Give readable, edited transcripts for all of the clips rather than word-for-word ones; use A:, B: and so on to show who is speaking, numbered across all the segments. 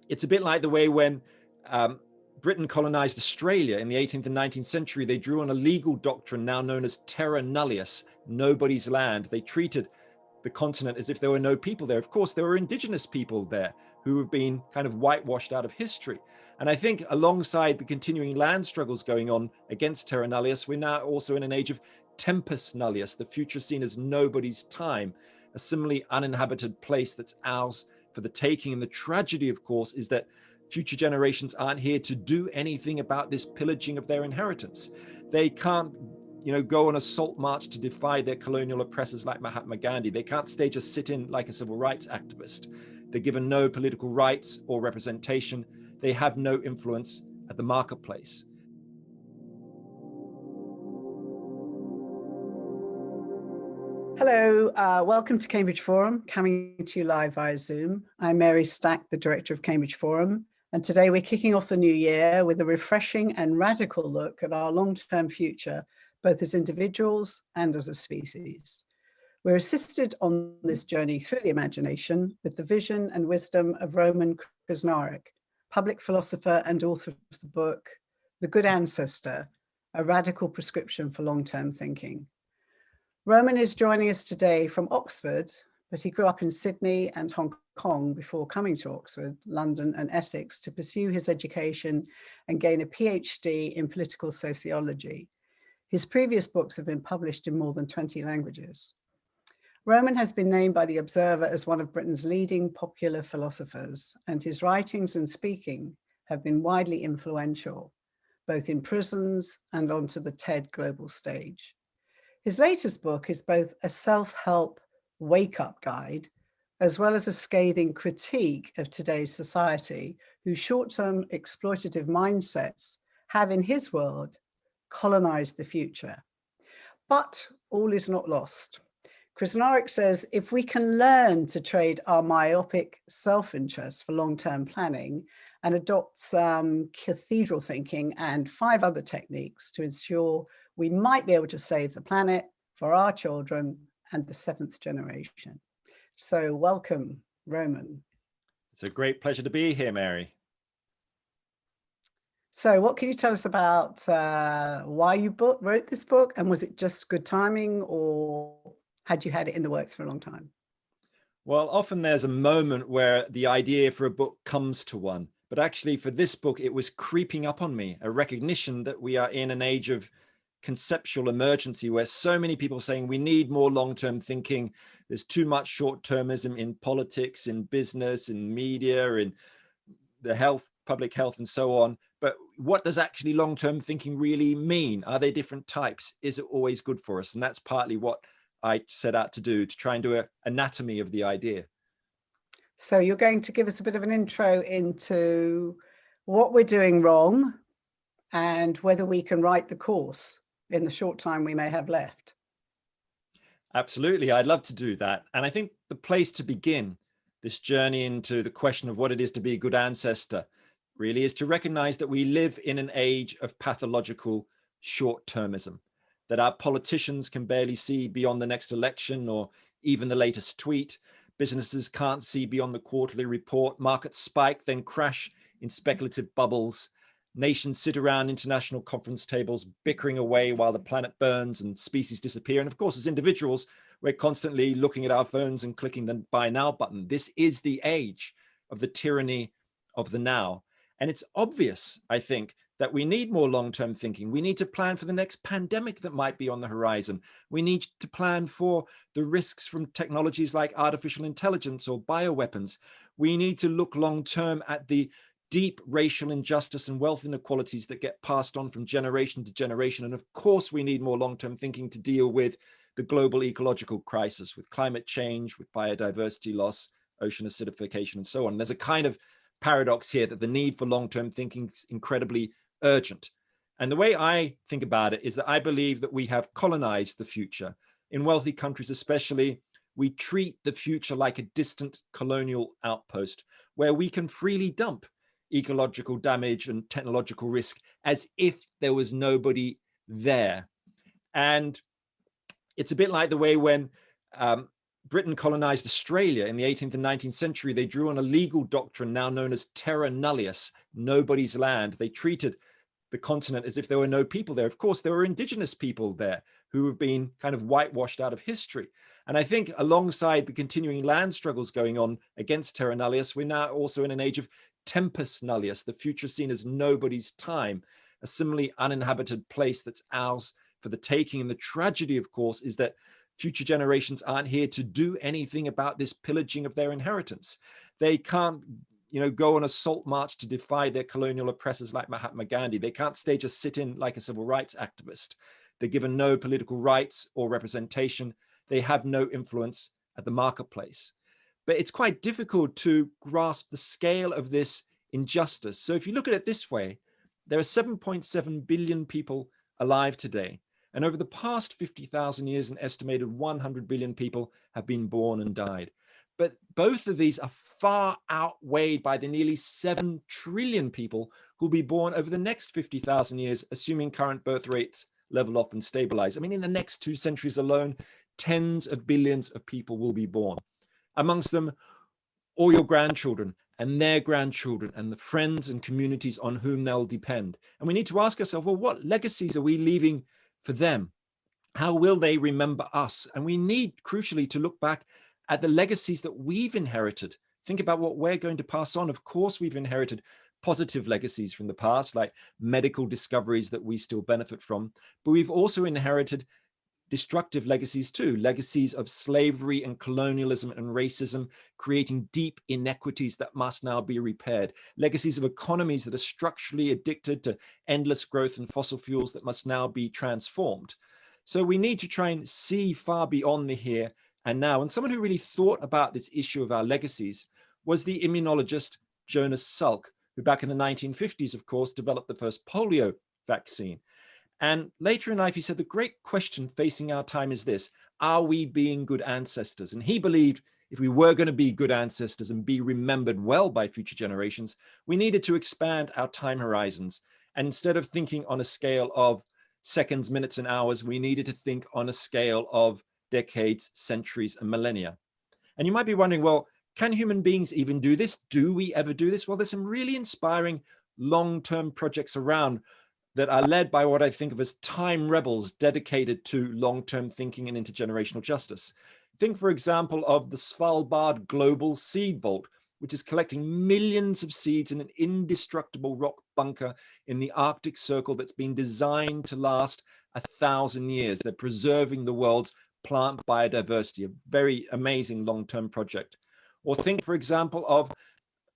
A: It's a bit like the way when Britain colonized Australia in the 18th and 19th century, they drew on a legal doctrine now known as terra nullius, nobody's land. They treated the continent as if there were no people there. Of course, there were indigenous people there who have been kind of whitewashed out of history. And I think alongside the continuing land struggles going on against terra nullius, we're now also in an age of tempus nullius, the future seen as nobody's time, a similarly uninhabited place that's ours for the taking. And the tragedy, of course, is that future generations aren't here to do anything about this pillaging of their inheritance. They can't, go on a salt march to defy their colonial oppressors like Mahatma Gandhi. They can't stage a sit-in like a civil rights activist. They're given no political rights or representation. They have no influence at the marketplace.
B: Hello, welcome to Cambridge Forum, coming to you live via Zoom. I'm Mary Stack, the director of Cambridge Forum, and today we're kicking off the new year with a refreshing and radical look at our long-term future, both as individuals and as a species. We're assisted on this journey through the imagination with the vision and wisdom of Roman Krznaric, public philosopher and author of the book, The Good Ancestor, a radical prescription for long-term thinking. Roman is joining us today from Oxford, but he grew up in Sydney and Hong Kong before coming to Oxford, London and Essex to pursue his education and gain a PhD in political sociology. His previous books have been published in more than 20 languages. Roman has been named by The Observer as one of Britain's leading popular philosophers, and his writings and speaking have been widely influential, both in prisons and onto the TED global stage. His latest book is both a self-help wake-up guide, as well as a scathing critique of today's society, whose short-term exploitative mindsets have, in his world, colonized the future. But all is not lost. Krznaric says, if we can learn to trade our myopic self-interest for long-term planning and adopt some cathedral thinking and 5 other techniques to ensure we might be able to save the planet for our children and the 7th generation. So welcome, Roman.
A: It's a great pleasure to be here, Mary.
B: So what can you tell us about why you wrote this book, and was it just good timing, or had you had it in the works for a long time?
A: Well, often there's a moment where the idea for a book comes to one, but actually for this book, it was creeping up on me, a recognition that we are in an age of conceptual emergency where so many people are saying we need more long-term thinking. There's too much short-termism in politics, in business, in media, in the health, public health, and so on. But what does actually long-term thinking really mean? Are they different types? Is it always good for us? And that's partly what I set out to do, to try and do an anatomy of the idea.
B: So you're going to give us a bit of an intro into what we're doing wrong and whether we can right the course in the short time we may have left.
A: Absolutely, I'd love to do that. And I think the place to begin this journey into the question of what it is to be a good ancestor really is to recognize that we live in an age of pathological short-termism, that our politicians can barely see beyond the next election or even the latest tweet. Businesses can't see beyond the quarterly report. Markets spike, then crash in speculative bubbles. Nations sit around international conference tables bickering away while the planet burns and species disappear. And of course, as individuals, we're constantly looking at our phones and clicking the buy now button. This is the age of the tyranny of the now. And it's obvious, I think, that we need more long-term thinking. We need to plan for the next pandemic that might be on the horizon. We need to plan for the risks from technologies like artificial intelligence or bioweapons. We need to look long-term at the deep racial injustice and wealth inequalities that get passed on from generation to generation. And of course, we need more long-term thinking to deal with the global ecological crisis, with climate change, with biodiversity loss, ocean acidification, and so on. There's a kind of paradox here that the need for long-term thinking is incredibly urgent. And the way I think about it is that I believe that we have colonized the future. In wealthy countries especially, we treat the future like a distant colonial outpost where we can freely dump ecological damage and technological risk as if there was nobody there. And it's a bit like the way when Britain colonized Australia in the 18th and 19th century, they drew on a legal doctrine now known as terra nullius, nobody's land. They treated the continent as if there were no people there. Of course, there were indigenous people there who have been kind of whitewashed out of history. And I think alongside the continuing land struggles going on against terra nullius, we're now also in an age of tempus nullius, the future seen as nobody's time, a similarly uninhabited place that's ours for the taking. And the tragedy, of course, is that future generations aren't here to do anything about this pillaging of their inheritance. They can't go on a salt march to defy their colonial oppressors like Mahatma Gandhi. They can't stage a sit-in like a civil rights activist. They're given no political rights or representation. They have no influence at the marketplace. But it's quite difficult to grasp the scale of this injustice. So if you look at it this way, there are 7.7 billion people alive today. And over the past 50,000 years, an estimated 100 billion people have been born and died. But both of these are far outweighed by the nearly 7 trillion people who will be born over the next 50,000 years, assuming current birth rates level off and stabilize. I mean, in the next 2 centuries alone, tens of billions of people will be born. Amongst them, all your grandchildren and their grandchildren and the friends and communities on whom they'll depend. And we need to ask ourselves, well, what legacies are we leaving for them? How will they remember us? And we need, crucially, to look back at the legacies that we've inherited. Think about what we're going to pass on. Of course, we've inherited positive legacies from the past, like medical discoveries that we still benefit from, but we've also inherited destructive legacies too, legacies of slavery and colonialism and racism, creating deep inequities that must now be repaired, legacies of economies that are structurally addicted to endless growth and fossil fuels that must now be transformed. So we need to try and see far beyond the here and now. And someone who really thought about this issue of our legacies was the immunologist Jonas Salk, who back in the 1950s, of course, developed the first polio vaccine. And later in life, he said, the great question facing our time is this: are we being good ancestors? And he believed if we were going to be good ancestors and be remembered well by future generations, we needed to expand our time horizons. And instead of thinking on a scale of seconds, minutes, and hours, we needed to think on a scale of decades, centuries, and millennia. And you might be wondering, well, can human beings even do this? Do we ever do this? Well, there's some really inspiring long-term projects around that are led by what I think of as time rebels dedicated to long-term thinking and intergenerational justice. Think, for example, of the Svalbard Global Seed Vault, which is collecting millions of seeds in an indestructible rock bunker in the Arctic Circle that's been designed to last 1,000 years. They're preserving the world's plant biodiversity, a very amazing long-term project. Or think, for example, of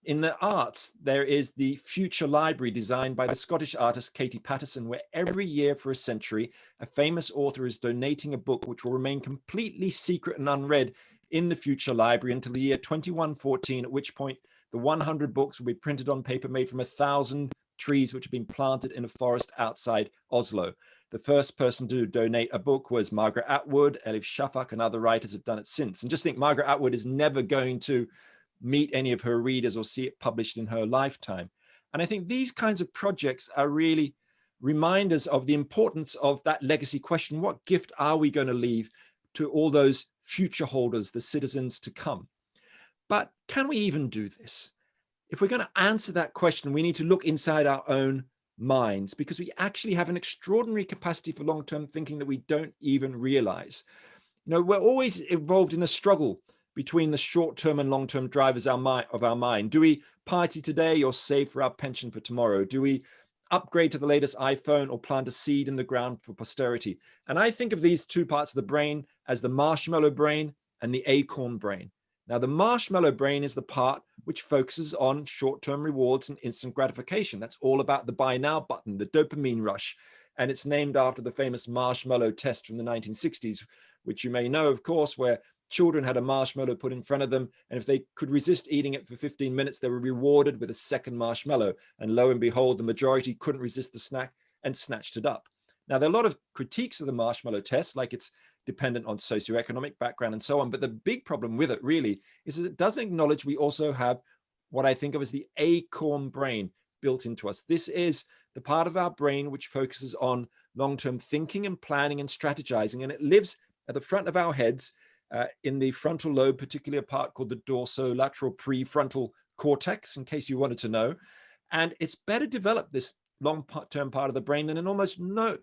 A: in the arts, there is the Future Library designed by the Scottish artist Katie Paterson, where every year for a century, a famous author is donating a book which will remain completely secret and unread in the Future Library until the year 2114, at which point the 100 books will be printed on paper made from 1,000 trees which have been planted in a forest outside Oslo. The first person to donate a book was Margaret Atwood. Elif Shafak and other writers have done it since. And just think, Margaret Atwood is never going to meet any of her readers or see it published in her lifetime. And I think these kinds of projects are really reminders of the importance of that legacy question. What gift are we going to leave to all those future holders, the citizens to come? But can we even do this? If we're going to answer that question, we need to look inside our own minds, because we actually have an extraordinary capacity for long-term thinking that we don't even realize. We're always involved in a struggle between the short-term and long-term drivers of our mind. Do we party today or save for our pension for tomorrow? Do we upgrade to the latest iPhone or plant a seed in the ground for posterity? And I think of these two parts of the brain as the marshmallow brain and the acorn brain. Now, the marshmallow brain is the part which focuses on short-term rewards and instant gratification. That's all about the buy now button, the dopamine rush. And it's named after the famous marshmallow test from the 1960s, which you may know, of course, where children had a marshmallow put in front of them, and if they could resist eating it for 15 minutes, they were rewarded with a second marshmallow. And lo and behold, the majority couldn't resist the snack and snatched it up. Now, there are a lot of critiques of the marshmallow test, like it's dependent on socioeconomic background and so on. But the big problem with it really is that it doesn't acknowledge we also have what I think of as the acorn brain built into us. This is the part of our brain which focuses on long-term thinking and planning and strategizing, and it lives at the front of our heads in the frontal lobe, particularly a part called the dorsolateral prefrontal cortex, in case you wanted to know. And it's better developed, this long-term part of the brain, than in almost more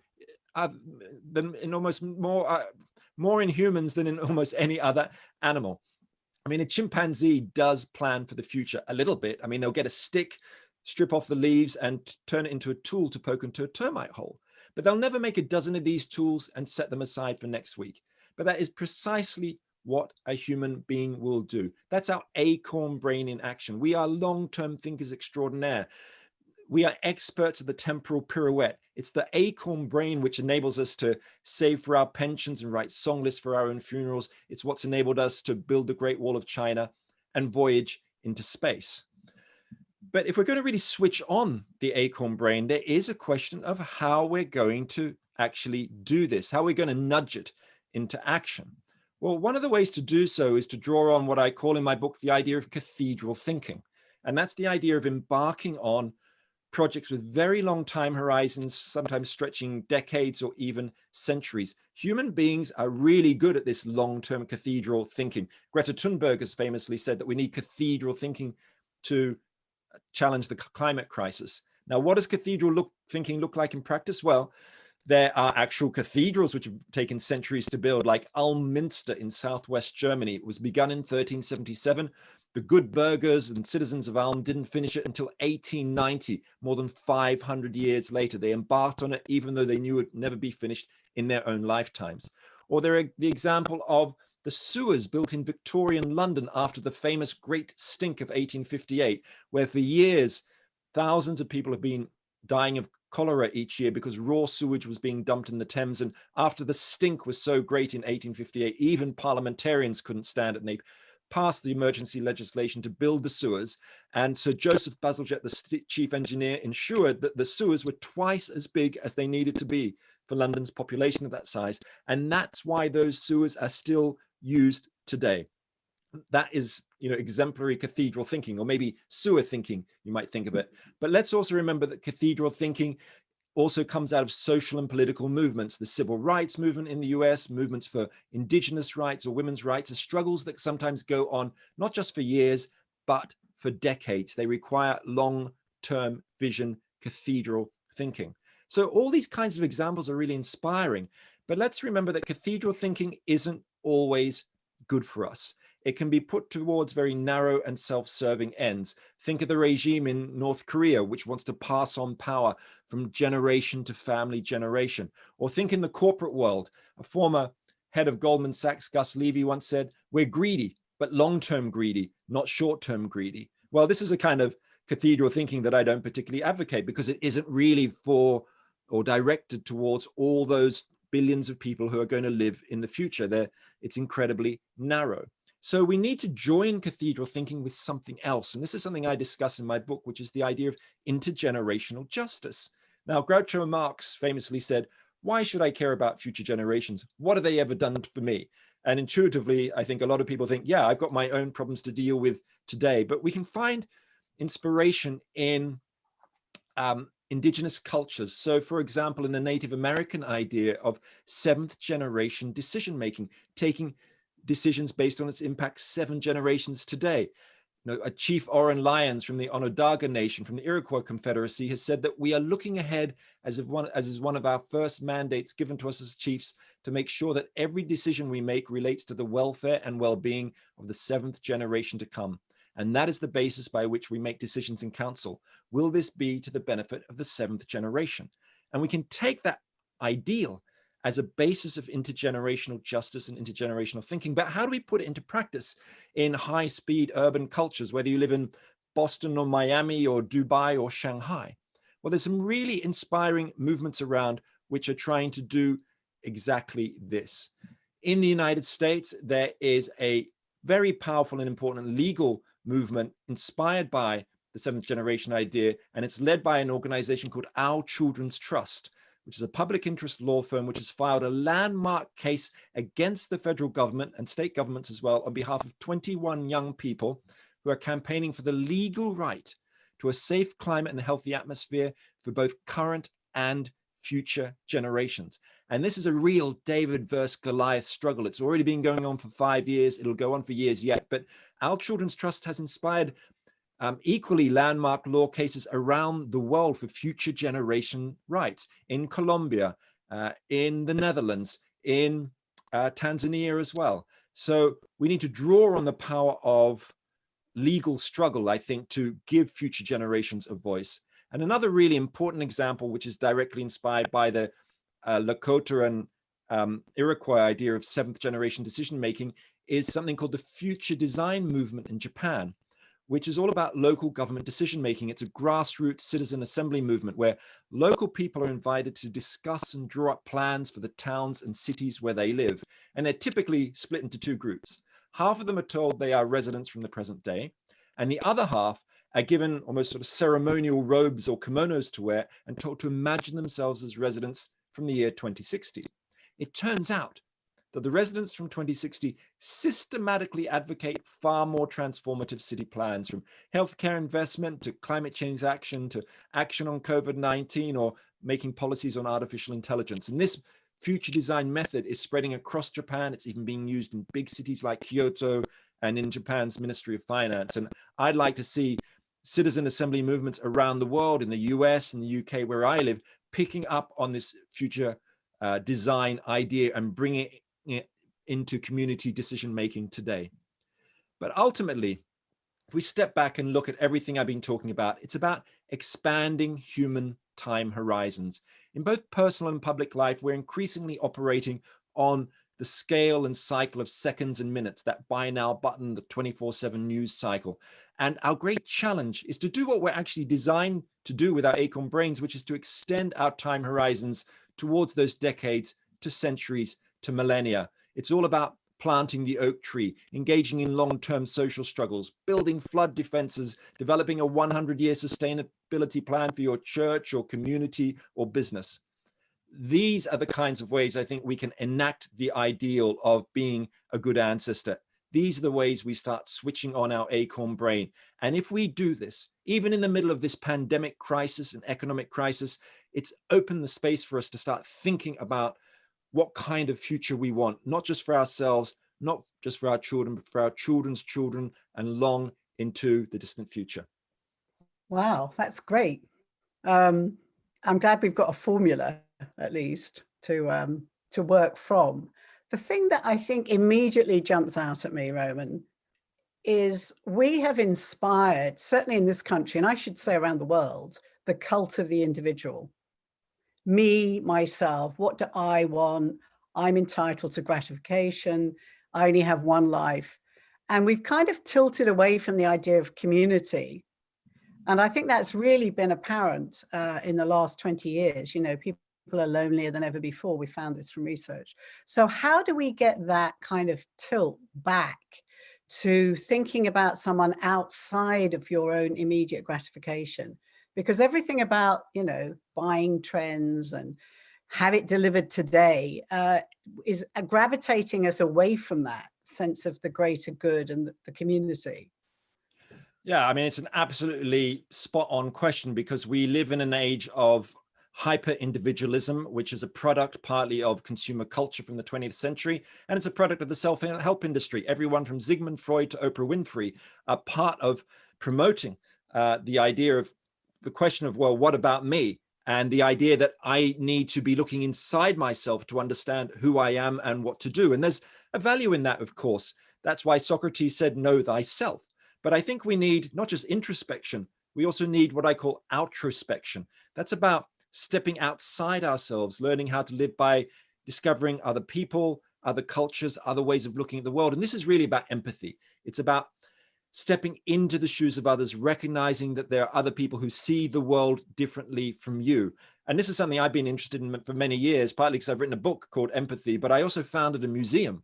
A: in humans than in almost any other animal. I mean, a chimpanzee does plan for the future a little bit. I mean, they'll get a stick, strip off the leaves, and turn it into a tool to poke into a termite hole. But they'll never make a dozen of these tools and set them aside for next week. But that is precisely what a human being will do. That's our acorn brain in action. We are long-term thinkers extraordinaire. We are experts at the temporal pirouette. It's the acorn brain which enables us to save for our pensions and write song lists for our own funerals. It's what's enabled us to build the Great Wall of China and voyage into space. But if we're going to really switch on the acorn brain, there is a question of how we're going to actually do this, how we're going to nudge it into action. Well, one of the ways to do so is to draw on what I call in my book the idea of cathedral thinking. And that's the idea of embarking on projects with very long time horizons, sometimes stretching decades or even centuries. Human beings are really good at this long-term cathedral thinking. Greta Thunberg has famously said that we need cathedral thinking to challenge the climate crisis. Now, what does cathedral thinking look like in practice? Well, there are actual cathedrals which have taken centuries to build, like Ulm-Münster in southwest Germany. It was begun in 1377. The good burghers and citizens of Ulm didn't finish it until 1890, more than 500 years later. They embarked on it even though they knew it would never be finished in their own lifetimes. Or there are the example of the sewers built in Victorian London after the famous Great Stink of 1858, where for years, thousands of people have been dying of cholera each year because raw sewage was being dumped in the Thames. And after the stink was so great in 1858, even parliamentarians couldn't stand it, and they passed the emergency legislation to build the sewers. And Sir Joseph Bazalgette, the chief engineer, ensured that the sewers were twice as big as they needed to be for London's population of that size. And that's why those sewers are still used today. That is, exemplary cathedral thinking, or maybe sewer thinking, you might think of it. But let's also remember that cathedral thinking also comes out of social and political movements. The civil rights movement in the US, movements for indigenous rights or women's rights, are struggles that sometimes go on not just for years, but for decades. They require long-term vision, cathedral thinking. So all these kinds of examples are really inspiring. But let's remember that cathedral thinking isn't always good for us. It can be put towards very narrow and self-serving ends. Think of the regime in North Korea, which wants to pass on power from generation to family generation. Or think in the corporate world. A former head of Goldman Sachs, Gus Levy, once said, "We're greedy, but long-term greedy, not short-term greedy." Well, this is a kind of cathedral thinking that I don't particularly advocate, because it isn't really for or directed towards all those billions of people who are going to live in the future. It's incredibly narrow. So we need to join cathedral thinking with something else. And this is something I discuss in my book, which is the idea of intergenerational justice. Now, Groucho Marx famously said, "Why should I care about future generations? What have they ever done for me?" And intuitively, I think a lot of people think, yeah, I've got my own problems to deal with today. But we can find inspiration in indigenous cultures. So, for example, in the Native American idea of seventh generation decision-making, taking decisions based on its impact 7 generations today. A Chief Oren Lyons from the Onondaga Nation, from the Iroquois Confederacy, has said that we are looking ahead as is one of our first mandates given to us as chiefs, to make sure that every decision we make relates to the welfare and well-being of the 7th generation to come. And that is the basis by which we make decisions in council. Will this be to the benefit of the 7th generation? And we can take that ideal as a basis of intergenerational justice and intergenerational thinking. But how do we put it into practice in high-speed urban cultures, whether you live in Boston or Miami or Dubai or Shanghai? Well, there's some really inspiring movements around which are trying to do exactly this. In the United States, there is a very powerful and important legal movement inspired by the 7th generation idea, and it's led by an organization called Our Children's Trust, which is a public interest law firm which has filed a landmark case against the federal government and state governments as well on behalf of 21 young people who are campaigning for the legal right to a safe climate and healthy atmosphere for both current and future generations. And this is a real David versus Goliath struggle. It's already been going on for 5 years. It'll go on for years yet. But Our Children's Trust has inspired equally landmark law cases around the world for future generation rights in Colombia, in the Netherlands, in Tanzania as well. So we need to draw on the power of legal struggle, I think, to give future generations a voice. And another really important example, which is directly inspired by the Lakota and Iroquois idea of seventh generation decision making, is something called the future design movement in Japan, which is all about local government decision making. It's a grassroots citizen assembly movement where local people are invited to discuss and draw up plans for the towns and cities where they live. And they're typically split into two groups. Half of them are told they are residents from the present day, and the other half are given almost sort of ceremonial robes or kimonos to wear and told to imagine themselves as residents from the year 2060. It turns out that the residents from 2060 systematically advocate far more transformative city plans, from healthcare investment to climate change action to action on COVID-19 or making policies on artificial intelligence. And this future design method is spreading across Japan. It's even being used in big cities like Kyoto and in Japan's Ministry of Finance. And I'd like to see citizen assembly movements around the world, in the US and the UK where I live, picking up on this future design idea and bringing it into community decision making today. But ultimately, if we step back and look at everything I've been talking about, it's about expanding human time horizons. In both personal and public life, we're increasingly operating on the scale and cycle of seconds and minutes, that buy now button, the 24/7 news cycle. And our great challenge is to do what we're actually designed to do with our acorn brains, which is to extend our time horizons towards those decades, to centuries, to millennia. It's all about planting the oak tree, engaging in long-term social struggles, building flood defenses, developing a 100-year sustainability plan for your church or community or business. These are the kinds of ways I think we can enact the ideal of being a good ancestor. These are the ways we start switching on our acorn brain. And if we do this, even in the middle of this pandemic crisis and economic crisis, it's opened the space for us to start thinking about what kind of future we want, not just for ourselves, not just for our children, but for our children's children and long into the distant future.
B: Wow, that's great. I'm glad we've got a formula, at least, to work from. The thing that I think immediately jumps out at me, Roman, is we have inspired, certainly in this country, and I should say around the world, the cult of the individual. Me, myself, what do I want? I'm entitled to gratification. I only have one life. And we've kind of tilted away from the idea of community. And I think that's really been apparent in the last 20 years. You know, people are lonelier than ever before. We found this from research. So how do we get that kind of tilt back to thinking about someone outside of your own immediate gratification? Because everything about, you know, buying trends and have it delivered today is gravitating us away from that sense of the greater good and the community.
A: Yeah, I mean, it's an absolutely spot on question, because we live in an age of hyper individualism, which is a product partly of consumer culture from the 20th century, and it's a product of the self-help industry. Everyone from Sigmund Freud to Oprah Winfrey are part of promoting the idea of the question of, well, what about me? And the idea that I need to be looking inside myself to understand who I am and what to do. And there's a value in that, of course. That's why Socrates said, know thyself. But I think we need not just introspection, we also need what I call outrospection. That's about stepping outside ourselves, learning how to live by discovering other people, other cultures, other ways of looking at the world. And this is really about empathy. It's about stepping into the shoes of others, recognizing that there are other people who see the world differently from you. And this is something I've been interested in for many years, partly because I've written a book called Empathy, but I also founded a museum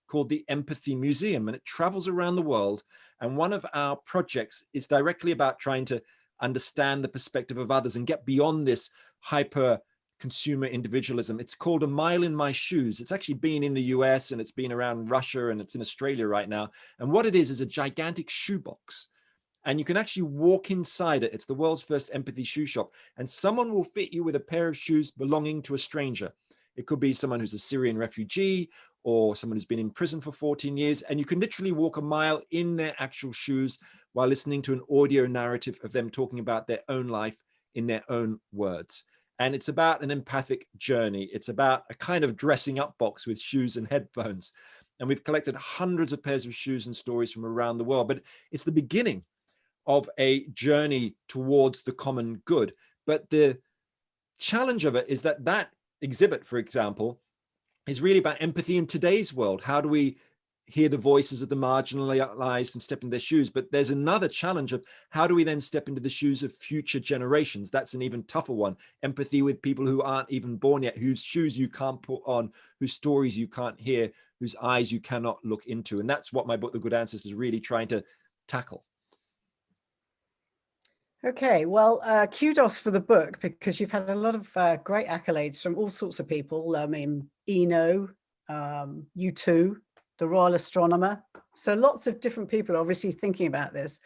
A: called the Empathy Museum, and it travels around the world. And one of our projects is directly about trying to understand the perspective of others and get beyond this hyper consumer individualism. It's called A Mile in My Shoes. It's actually been in the US and it's been around Russia and it's in Australia right now. And what it is a gigantic shoebox and you can actually walk inside it. It's the world's first empathy shoe shop, and someone will fit you with a pair of shoes belonging to a stranger. It could be someone who's a Syrian refugee or someone who's been in prison for 14 years, and you can literally walk a mile in their actual shoes while listening to an audio narrative of them talking about their own life in their own words. And it's about an empathic journey. It's about a kind of dressing up box with shoes and headphones. And we've collected hundreds of pairs of shoes and stories from around the world, but it's the beginning of a journey towards the common good. But the challenge of it is that that exhibit, for example, is really about empathy in today's world. How do we hear the voices of the marginalized and step into their shoes? But there's another challenge of how do we then step into the shoes of future generations? That's an even tougher one. Empathy with people who aren't even born yet, whose shoes you can't put on, whose stories you can't hear, whose eyes you cannot look into. And that's what my book, The Good Ancestor, is really trying to tackle.
B: Okay, well, kudos for the book, because you've had a lot of great accolades from all sorts of people. I mean, Eno, U2, the Royal Astronomer. So lots of different people are obviously thinking about this.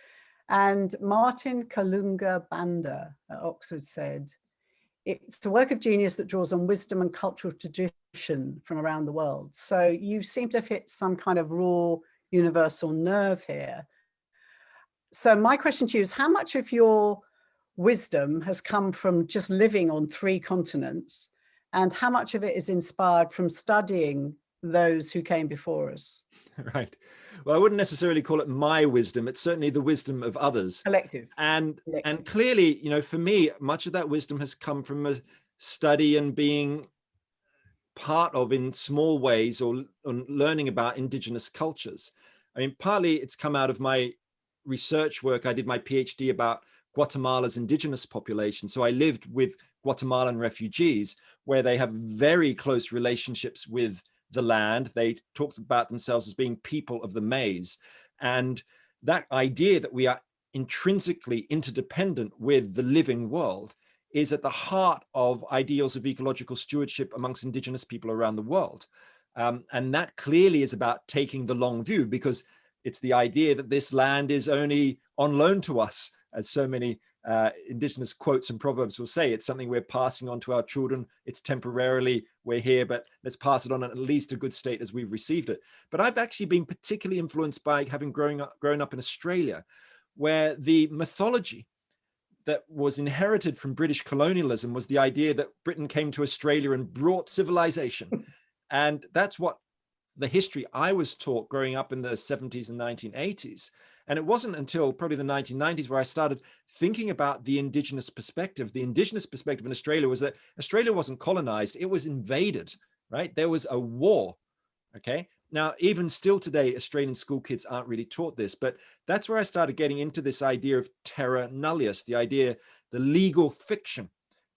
B: And Martin Kalunga Banda at Oxford said, it's a work of genius that draws on wisdom and cultural tradition from around the world. So you seem to have hit some kind of raw universal nerve here. So my question to you is, how much of your wisdom has come from just living on 3 continents, and how much of it is inspired from studying those who came before us?
A: Right. Well, I wouldn't necessarily call it my wisdom. It's certainly the wisdom of others.
B: Collective.
A: And clearly, you know, for me, much of that wisdom has come from a study and being part of, in small ways, or learning about indigenous cultures. I mean, partly it's come out of my research work. I did my PhD about Guatemala's indigenous population. So I lived with Guatemalan refugees, where they have very close relationships with the land. They talked about themselves as being people of the maize. And that idea that we are intrinsically interdependent with the living world is at the heart of ideals of ecological stewardship amongst indigenous people around the world. And that clearly is about taking the long view, because it's the idea that this land is only on loan to us, as so many indigenous quotes and proverbs will say. It's something we're passing on to our children. It's temporarily, we're here, but let's pass it on in at least a good state as we've received it. But I've actually been particularly influenced by having grown up in Australia, where the mythology that was inherited from British colonialism was the idea that Britain came to Australia and brought civilization. And that's what the history I was taught growing up in the 70s and 1980s. And it wasn't until probably the 1990s where I started thinking about the indigenous perspective. The indigenous perspective in Australia was that Australia wasn't colonized, it was invaded, right? There was a war, okay? Now, even still today, Australian school kids aren't really taught this, but that's where I started getting into this idea of terra nullius, the idea, the legal fiction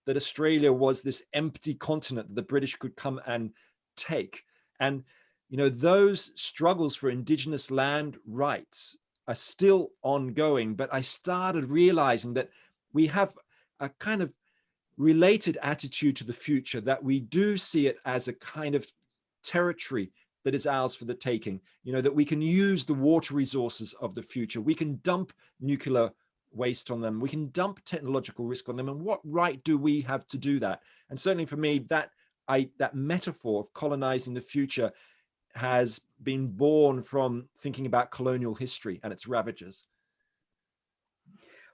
A: that Australia was this empty continent that the British could come and take. And you know, those struggles for indigenous land rights are still ongoing, but I started realizing that we have a kind of related attitude to the future, that we do see it as a kind of territory that is ours for the taking, you know, that we can use the water resources of the future. We can dump nuclear waste on them. We can dump technological risk on them. And what right do we have to do that? And certainly for me, that metaphor of colonizing the future has been born from thinking about colonial history and its ravages.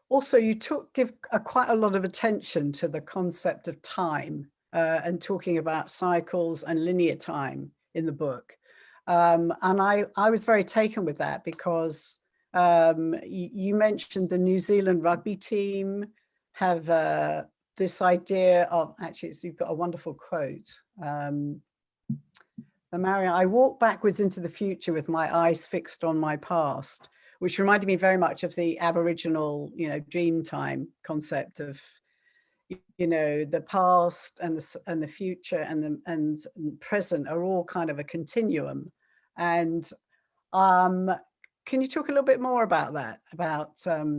B: Also, you give quite a lot of attention to the concept of time and talking about cycles and linear time in the book. And I was very taken with that, because you mentioned the New Zealand rugby team have this idea of, actually, you've got a wonderful quote. Marion, I walk backwards into the future with my eyes fixed on my past, which reminded me very much of the Aboriginal, you know, dream time concept of, you know, the past and the future and the present are all kind of a continuum. And can you talk a little bit more about that? About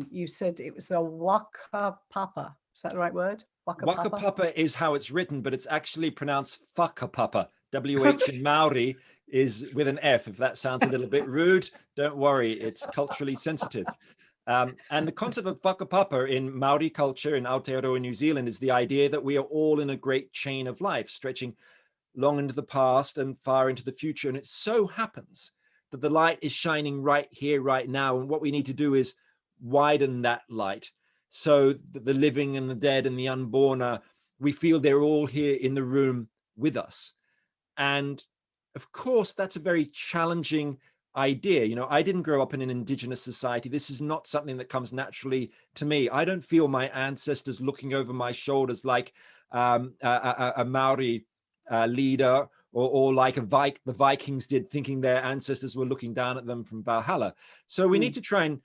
B: you said it was a waka papa. Is that the right word?
A: Waka papa is how it's written, but it's actually pronounced whakapapa. WH in Maori is with an F. If that sounds a little bit rude, don't worry, it's culturally sensitive. And the concept of whakapapa in Maori culture in Aotearoa, New Zealand, is the idea that we are all in a great chain of life, stretching long into the past and far into the future. And it so happens that the light is shining right here, right now. And what we need to do is widen that light so that the living and the dead and the unborn we feel they're all here in the room with us. And of course, that's a very challenging idea. You know, I didn't grow up in an indigenous society. This is not something that comes naturally to me. I don't feel my ancestors looking over my shoulders like a Maori leader, or like the Vikings did, thinking their ancestors were looking down at them from Valhalla. So we need to try and,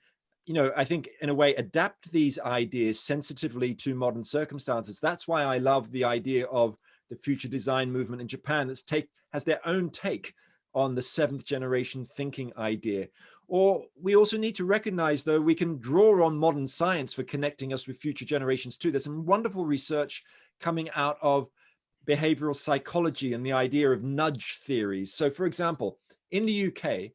A: you know, I think in a way, adapt these ideas sensitively to modern circumstances. That's why I love the idea of the future design movement in Japan that has their own take on the seventh generation thinking idea. Or we also need to recognize, though, we can draw on modern science for connecting us with future generations too. There's some wonderful research coming out of behavioral psychology and the idea of nudge theories. So for example, in the UK,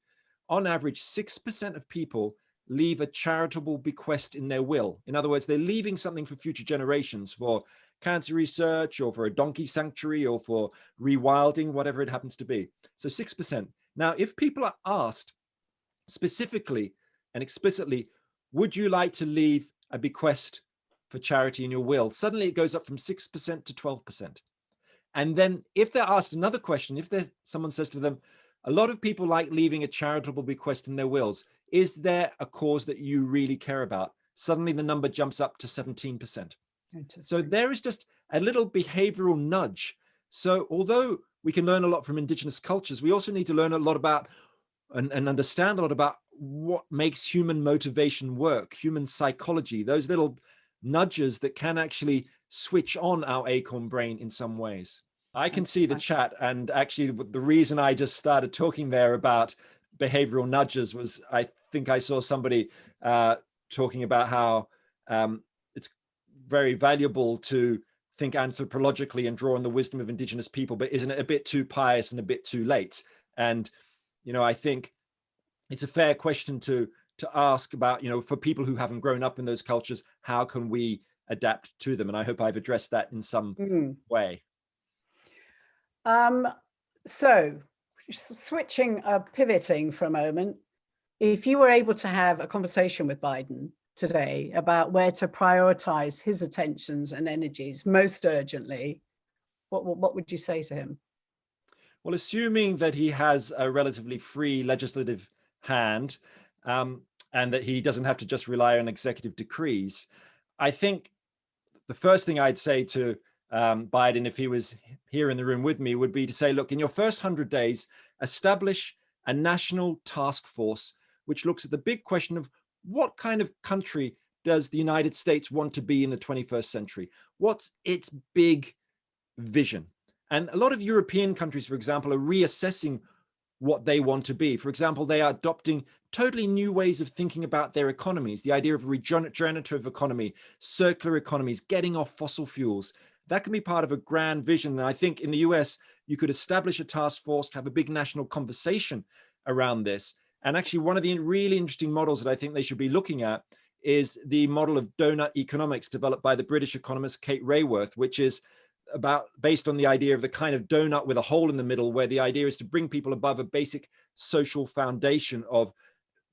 A: on average, 6% of people leave a charitable bequest in their will. In other words, they're leaving something for future generations, for cancer research, or for a donkey sanctuary, or for rewilding, whatever it happens to be. So 6%. Now, if people are asked specifically and explicitly, would you like to leave a bequest for charity in your will? Suddenly it goes up from 6% to 12%. And then if they're asked another question, if someone says to them, a lot of people like leaving a charitable bequest in their wills, is there a cause that you really care about? Suddenly the number jumps up to 17%. So there is just a little behavioral nudge. So although we can learn a lot from indigenous cultures, we also need to learn a lot about and understand a lot about what makes human motivation work, human psychology, those little nudges that can actually switch on our acorn brain in some ways. I can see the chat, and actually the reason I just started talking there about behavioral nudges was I think I saw somebody talking about how it's very valuable to think anthropologically and draw on the wisdom of indigenous people, but isn't it a bit too pious and a bit too late? And, you know, I think it's a fair question to ask about, you know, for people who haven't grown up in those cultures, how can we adapt to them? And I hope I've addressed that in some way.
B: So switching, pivoting for a moment, if you were able to have a conversation with Biden today about where to prioritize his attentions and energies most urgently, what would you say to him?
A: Well, assuming that he has a relatively free legislative hand and that he doesn't have to just rely on executive decrees, I think the first thing I'd say to Biden, if he was here in the room with me, would be to say, look, in your first 100 days, establish a national task force which looks at the big question of what kind of country does the United States want to be in the 21st century? What's its big vision? And a lot of European countries, for example, are reassessing what they want to be. For example, they are adopting totally new ways of thinking about their economies, the idea of regenerative economy, circular economies, getting off fossil fuels. That can be part of a grand vision. And I think in the US, you could establish a task force to have a big national conversation around this. And actually, one of the really interesting models that I think they should be looking at is the model of donut economics developed by the British economist Kate Raworth, which is based on the idea of the kind of donut with a hole in the middle, where the idea is to bring people above a basic social foundation of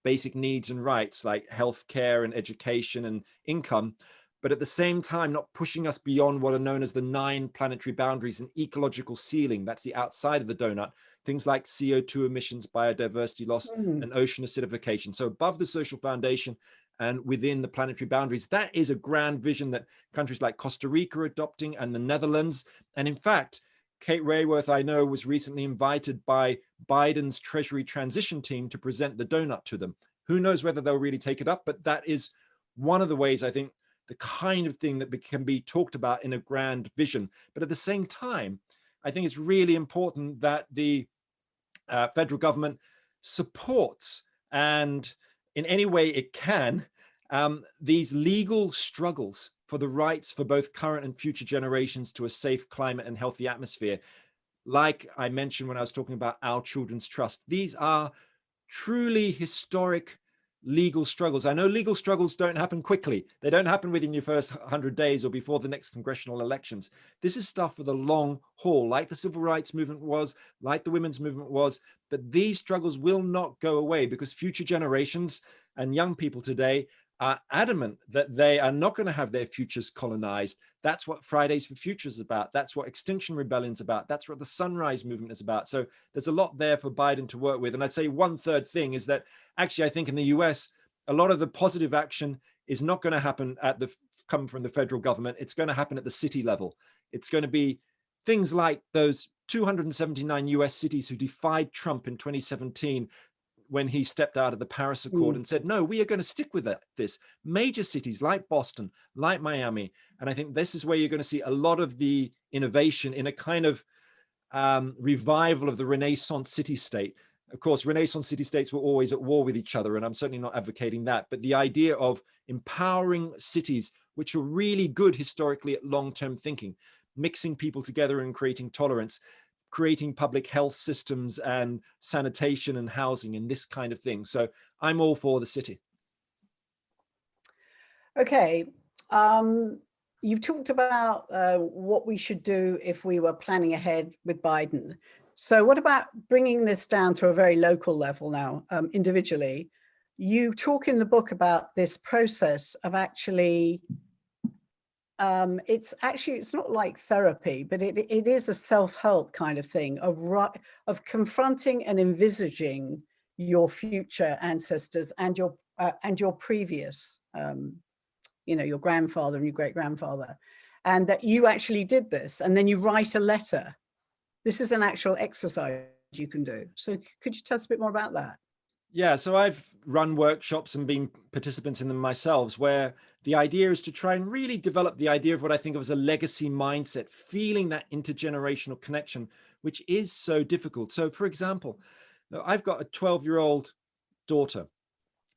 A: basic needs and rights like healthcare and education and income, but at the same time not pushing us beyond what are known as the 9 planetary boundaries and ecological ceiling. That's the outside of the donut, things like CO2 emissions, biodiversity loss, and ocean acidification. So above the social foundation and within the planetary boundaries, that is a grand vision that countries like Costa Rica are adopting, and the Netherlands. And in fact, Kate Raworth, I know, was recently invited by Biden's Treasury transition team to present the donut to them. Who knows whether they'll really take it up, but that is one of the ways I think the kind of thing that can be talked about in a grand vision. But at the same time, I think it's really important that the federal government supports, and in any way it can, these legal struggles for the rights for both current and future generations to a safe climate and healthy atmosphere. Like I mentioned when I was talking about Our Children's Trust, these are truly historic legal struggles. I know legal struggles don't happen quickly. They don't happen within your first 100 days or before the next congressional elections. This is stuff for the long haul, like the civil rights movement was, like the women's movement was. But these struggles will not go away because future generations and young people today are adamant that they are not going to have their futures colonized. That's what Fridays for Future is about. That's what Extinction Rebellion is about. That's what the Sunrise Movement is about. So there's a lot there for Biden to work with. And I'd say one third thing is that actually, I think in the US, a lot of the positive action is not going to happen come from the federal government. It's going to happen at the city level. It's going to be things like those 279 US cities who defied Trump in 2017 when he stepped out of the Paris Accord and said, no, we are going to stick with this. Major cities like Boston, like Miami. And I think this is where you're going to see a lot of the innovation in a kind of revival of the Renaissance city-state. Of course, Renaissance city-states were always at war with each other, and I'm certainly not advocating that. But the idea of empowering cities, which are really good historically at long-term thinking, mixing people together and creating tolerance, creating public health systems and sanitation and housing and this kind of thing. So I'm all for the city.
B: Okay. You've talked about what we should do if we were planning ahead with Biden. So what about bringing this down to a very local level now, individually? You talk in the book about this process of actually it's not like therapy, but it is a self-help kind of thing of confronting and envisaging your future ancestors and your previous, your grandfather and your great-grandfather, and that you actually did this, and then you write a letter. This is an actual exercise you can do. So could you tell us a bit more about that?
A: Yeah, so I've run workshops and been participants in them myself, where the idea is to try and really develop the idea of what I think of as a legacy mindset, feeling that intergenerational connection, which is so difficult. So for example, I've got a 12-year-old daughter,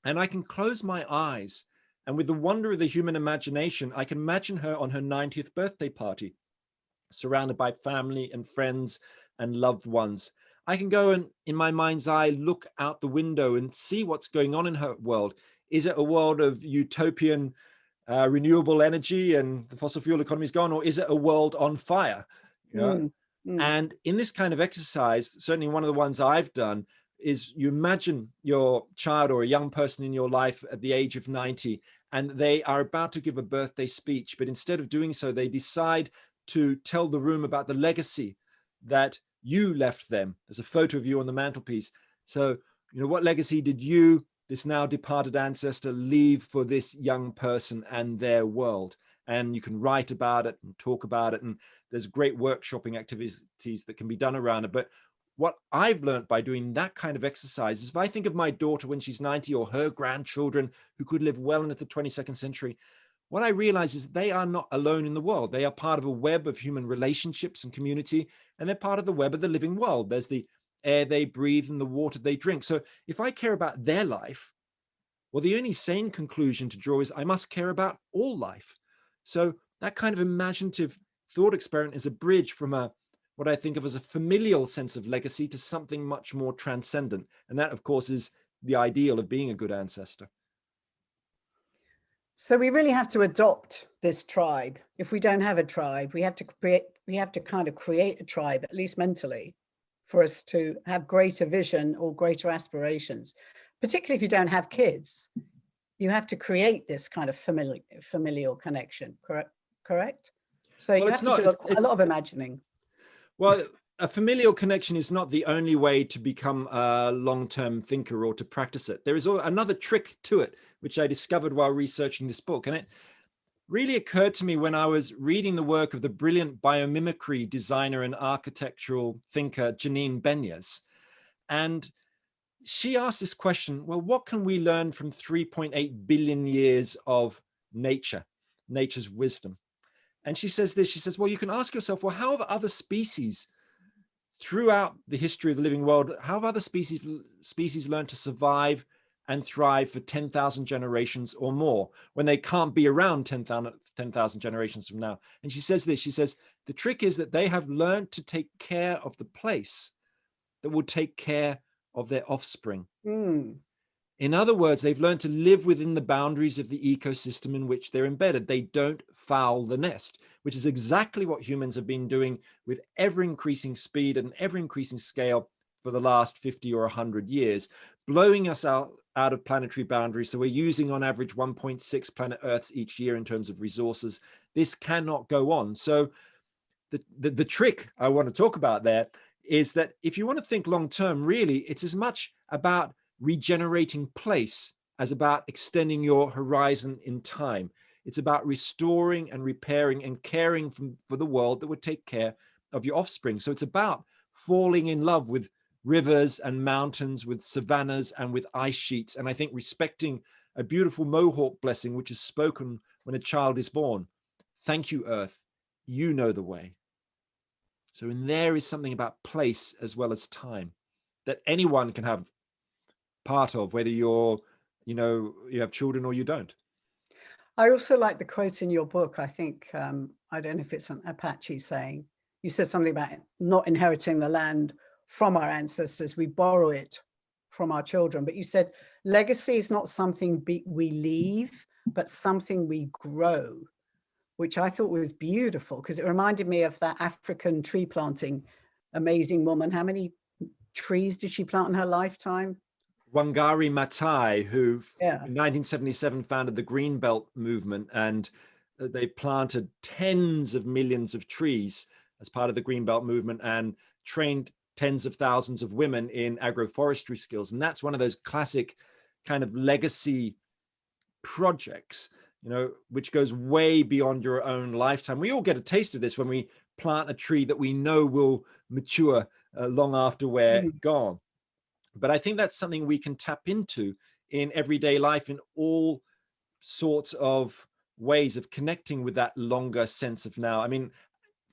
A: and I can close my eyes, and with the wonder of the human imagination, I can imagine her on her 90th birthday party, surrounded by family and friends and loved ones. I can go and in my mind's eye, look out the window and see what's going on in her world. Is it a world of utopian renewable energy and the fossil fuel economy is gone, or is it a world on fire? And in this kind of exercise, certainly one of the ones I've done is you imagine your child or a young person in your life at the age of 90, and they are about to give a birthday speech, but instead of doing so, they decide to tell the room about the legacy that you left them. There's a photo of you on the mantelpiece. So, what legacy did you, this now departed ancestor, leave for this young person and their world? And you can write about it and talk about it. And there's great workshopping activities that can be done around it. But what I've learned by doing that kind of exercise is if I think of my daughter when she's 90 or her grandchildren who could live well into the 22nd century, what I realize is they are not alone in the world. They are part of a web of human relationships and community, and they're part of the web of the living world. There's the air they breathe and the water they drink. So if I care about their life, well, the only sane conclusion to draw is I must care about all life. So that kind of imaginative thought experiment is a bridge from what I think of as a familial sense of legacy to something much more transcendent. And that, of course, is the ideal of being a good ancestor.
B: So we really have to adopt this tribe. If we don't have a tribe, we have to kind of create a tribe, at least mentally, for us to have greater vision or greater aspirations. Particularly if you don't have kids, you have to create this kind of familial connection, correct? So you have to do a lot of imagining.
A: Well, a familial connection is not the only way to become a long-term thinker or to practice it. There is another trick to it, which I discovered while researching this book. And it really occurred to me when I was reading the work of the brilliant biomimicry designer and architectural thinker, Janine Benyus. And she asked this question, well, what can we learn from 3.8 billion years of nature's wisdom? And she says this, she says, well, you can ask yourself, well, how have other species throughout the history of the living world, how have other species learned to survive and thrive for 10,000 generations or more when they can't be around 10,000 generations from now? And she says this, she says, the trick is that they have learned to take care of the place that will take care of their offspring. In other words, they've learned to live within the boundaries of the ecosystem in which they're embedded. They don't foul the nest, which is exactly what humans have been doing with ever increasing speed and ever increasing scale for the last 50 or 100 years, blowing us out of planetary boundaries. So we're using on average 1.6 planet Earths each year in terms of resources. This cannot go on. So the trick I want to talk about there is that if you want to think long term, really, it's as much about regenerating place as about extending your horizon in time. It's about restoring and repairing and caring for the world that would take care of your offspring. So it's about falling in love with rivers and mountains, with savannas and with ice sheets. And I think respecting a beautiful Mohawk blessing, which is spoken when a child is born. Thank you, Earth. You know the way. So in there is something about place as well as time that anyone can have part of, whether you have children or you don't.
B: I also like the quote in your book. I think, I don't know if it's an Apache saying, you said something about not inheriting the land from our ancestors, we borrow it from our children. But you said legacy is not something we leave, but something we grow, which I thought was beautiful because it reminded me of that African tree planting amazing woman. How many trees did she plant in her lifetime?
A: Wangari Maathai, who in 1977 founded the Green Belt movement, and they planted tens of millions of trees as part of the Green Belt movement and trained tens of thousands of women in agroforestry skills. And that's one of those classic kind of legacy projects, which goes way beyond your own lifetime. We all get a taste of this when we plant a tree that we know will mature long after we're gone. But I think that's something we can tap into in everyday life in all sorts of ways of connecting with that longer sense of now. I mean,